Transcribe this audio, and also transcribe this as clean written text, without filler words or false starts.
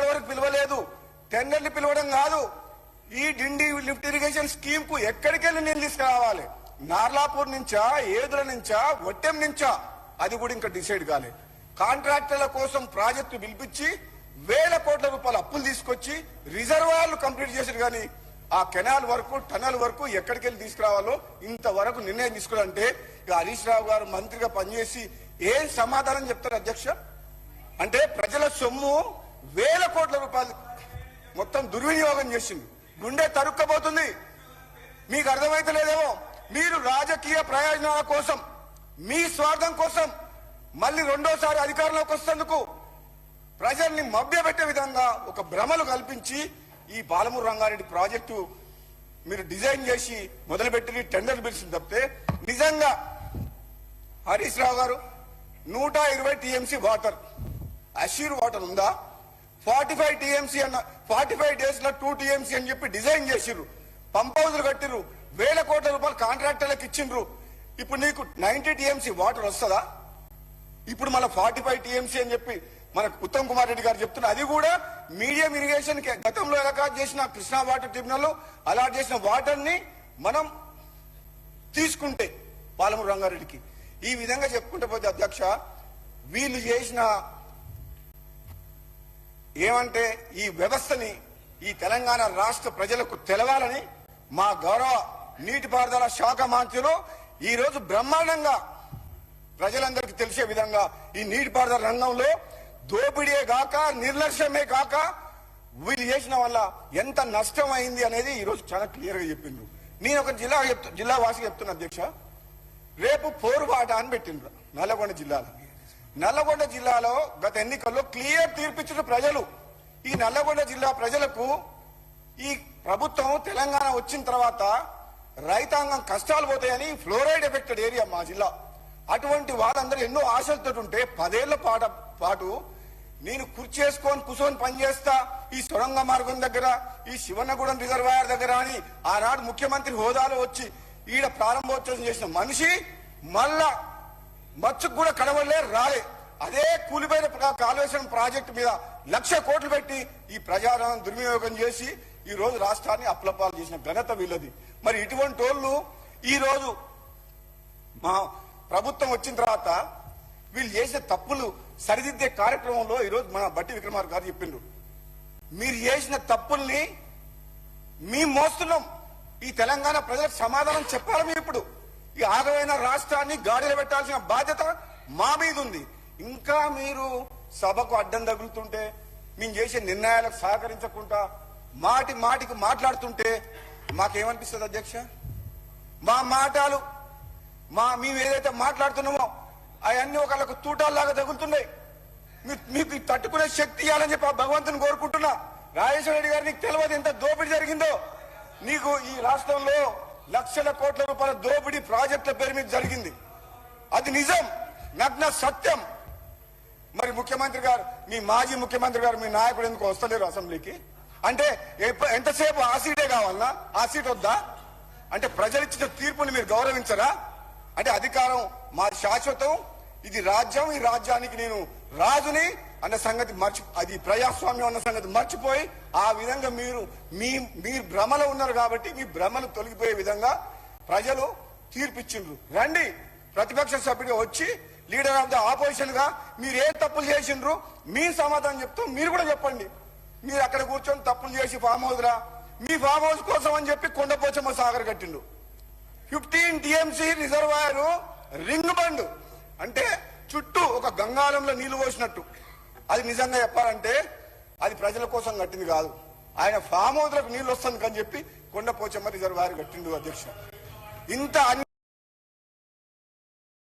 ఇప్పటివరకు పిలవలేదు. టెండర్లు పిలవడం కాదు, ఈ డిండి లిఫ్ట్ ఇరిగేషన్ స్కీమ్ కు ఎక్కడికెళ్ళి నీళ్ళు తీసుకురావాలి, నార్లాపూర్ నుంచా, ఏదుల నుంచా, ఒట్టెం నుంచా, అది కూడా ఇంకా డిసైడ్ కాలేదు. కాంట్రాక్టర్ల కోసం ప్రాజెక్టు పిలిపించి వేల కోట్ల రూపాయల అప్పులు తీసుకొచ్చి రిజర్వాయర్లు కంప్లీట్ చేశారు. కానీ ఆ కెనాల్ వరకు, టనల్ వరకు ఎక్కడికెళ్ళి తీసుకురావాలో ఇంతవరకు నిర్ణయం తీసుకోవాలంటే ఇక హరీష్ రావు గారు మంత్రిగా పనిచేసి ఏం సమాధానం చెప్తారు అధ్యక్ష? అంటే ప్రజల సొమ్ము వేల కోట్ల రూపాయలు మొత్తం దుర్వినియోగం చేసింది. గుండె తరుక్కపోతుంది. మీకు అర్థమైతే లేదేమో. మీరు రాజకీయ ప్రయోజనాల కోసం, మీ స్వార్థం కోసం మళ్ళీ రెండోసారి అధికారంలోకి వస్తేందుకు ప్రజల్ని మభ్యపెట్టే విధంగా ఒక భ్రమలు కల్పించి ఈ పాలమూరు రంగారెడ్డి ప్రాజెక్టు మీరు డిజైన్ చేసి మొదలుపెట్టి టెండర్ పిలిచింది తప్పితే నిజంగా హరీష్ రావు గారు 120 టీఎంసీ వాటర్, అష్యూర్ వాటర్ ఉందా? 45 టీఎంసీ అన్న 45 డేస్ లో 2 టీఎంసీ అని చెప్పి డిజైన్ చేసిర్రు, పంప్ హౌజులు కట్టిర్రు, వేల కోట్ల రూపాయలు కాంట్రాక్టర్లకు ఇచ్చిండ్రు. ఇప్పుడు నీకు 90 టీఎంసీ వాటర్ వస్తుందా? ఇప్పుడు మళ్ళీ 45 టీఎంసీ అని చెప్పి మన ఉత్తమ్ కుమార్ రెడ్డి గారు చెప్తున్నారు. అది కూడా మీడియం ఇరిగేషన్ గతంలో అలాట్ చేసిన కృష్ణా వాటర్ ట్రిబ్యునల్ అలాట్ చేసిన వాటర్ ని మనం తీసుకుంటే పాలమూరు రంగారెడ్డికి ఈ విధంగా చెప్పుకుంటే పోతే అధ్యక్ష, వీళ్ళు చేసిన ఏమంటే ఈ వ్యవస్థని ఈ తెలంగాణ రాష్ట్ర ప్రజలకు తెలవాలని మా గౌరవ నీటిపారుదల శాఖ మంత్రులు ఈ రోజు బ్రహ్మాండంగా ప్రజలందరికీ తెలిసే విధంగా ఈ నీటిపారుదల రంగంలో దోపిడీయే కాక, నిర్లక్ష్యమే కాక వీళ్ళు చేసిన వల్ల ఎంత నష్టం అయింది అనేది ఈ రోజు చాలా క్లియర్ గా చెప్పిండ్రు. నేను ఒక జిల్లా వాసిగా చెప్తున్నా అధ్యక్ష, రేపు పోరుబాట అని పెట్టిండ్రు నల్లగొండ జిల్లాలో. నల్లగొండ జిల్లాలో గత ఎన్నికల్లో క్లియర్ తీర్పిచ్చిన ప్రజలు. ఈ నల్లగొండ జిల్లా ప్రజలకు ఈ ప్రభుత్వం తెలంగాణ వచ్చిన తర్వాత రైతాంగం కష్టాలు పోతాయని ఫ్లోరైడ్ ఎఫెక్టెడ్ ఏరియా మా జిల్లా. అటువంటి వాళ్ళందరూ ఎన్నో ఆశలతో ఉంటే 10 ఏళ్ల పాటు నేను కుర్చేసుకొని కూర్చొని పనిచేస్తా ఈ సొరంగ మార్గం దగ్గర, ఈ శివన్నగూడెం రిజర్వాయర్ దగ్గర అని ఆనాడు ముఖ్యమంత్రి హోదాలో వచ్చి ఈడ ప్రారంభోత్సవం చేసిన మనిషి మళ్ళా మచ్చుకు కూడా కడవలే రాలే. అదే కూలిపోయిన కాళేశ్వరం ప్రాజెక్టు మీద 1,00,000 కోట్లు పెట్టి ఈ ప్రజాధనం దుర్వినియోగం చేసి ఈ రోజు రాష్ట్రాన్ని అప్లపాలు చేసిన ఘనత వీళ్ళది. మరి ఇటువంటి వాళ్ళు ఈ రోజు మా ప్రభుత్వం వచ్చిన తర్వాత వీళ్ళు చేసే తప్పులు సరిదిద్దే కార్యక్రమంలో ఈరోజు మన బట్టి విక్రమార్క గారు చెప్పిండ్రు, మీరు చేసిన తప్పుల్ని మేము మోస్తున్నాం, ఈ తెలంగాణ ప్రజలకు సమాధానం చెప్పాలి. మీరు ఇప్పుడు ఈ ఆగమైన రాష్ట్రాన్ని గాడిలో పెట్టాల్సిన బాధ్యత మా మీద ఉంది. ఇంకా మీరు సభకు అడ్డం తగులుతుంటే, మేము చేసే నిర్ణయాలకు సహకరించకుండా మాటికి మాట్లాడుతుంటే మాకేమనిపిస్తుంది అధ్యక్ష? మా మాటలు మేము ఏదైతే మాట్లాడుతున్నామో అవన్నీ ఒకళ్ళకు తూటాల్లాగా తగులుతున్నాయి. మీకు తట్టుకునే శక్తి ఇవ్వాలని చెప్పి భగవంతుని కోరుకుంటున్నా. రాజేశ్వర రెడ్డి గారు నీకు తెలియదు ఎంత దోపిడీ జరిగిందో. నీకు ఈ రాష్ట్రంలో 1,00,000 కోట్ల రూపాయల దోపిడీ ప్రాజెక్టుల పేరు మీద జరిగింది. అది నిజం, నగ్న సత్యం. మరి ముఖ్యమంత్రి గారు, మీ మాజీ ముఖ్యమంత్రి గారు, మీ నాయకుడు ఎందుకు వస్తలేరు అసెంబ్లీకి? అంటే ఎంతసేపు ఆ సీటే కావాలన్నా? ఆ సీట్ వద్దా? అంటే ప్రజలిచ్చిన తీర్పుని మీరు గౌరవించరా? అంటే అధికారం మా శాశ్వతం, ఇది రాజ్యం, ఈ రాజ్యానికి నేను రాజుని అన్న సంగతి అది ప్రజాస్వామ్యం అన్న సంగతి మర్చిపోయి ఆ విధంగా మీరు మీ భ్రమలో ఉన్నారు. కాబట్టి మీ భ్రమలు తొలగిపోయే విధంగా ప్రజలు తీర్పిచ్చిండ్రు. రండి ప్రతిపక్ష సభ్యుడిగా వచ్చి లీడర్ ఆఫ్ ద ఆపోజిషన్ గా మీరు ఏ తప్పులు చేసిండ్రు మీ సమాధానం చెప్తూ మీరు కూడా చెప్పండి. మీరు అక్కడ కూర్చొని తప్పులు చేసి ఫామ్ హౌస్ రా, మీ ఫామ్ హౌస్ కోసం అని చెప్పి కొండపోచమ్మ సాగర్ కట్టిండు. 15 టీఎంసీ రిజర్వాయర్ రింగ్ బండ్ అంటే చుట్టూ ఒక గంగాళంలో నీళ్లు పోసినట్టు. అది నిజంగా చెప్పాలంటే అది ప్రజల కోసం కట్టింది కాదు, ఆయన ఫామ్ హౌస్లకు నీళ్లు వస్తుంది అని చెప్పి కొండపోచమ్మ రిజర్వాయర్ కట్టిండు అధ్యక్ష. ఇంత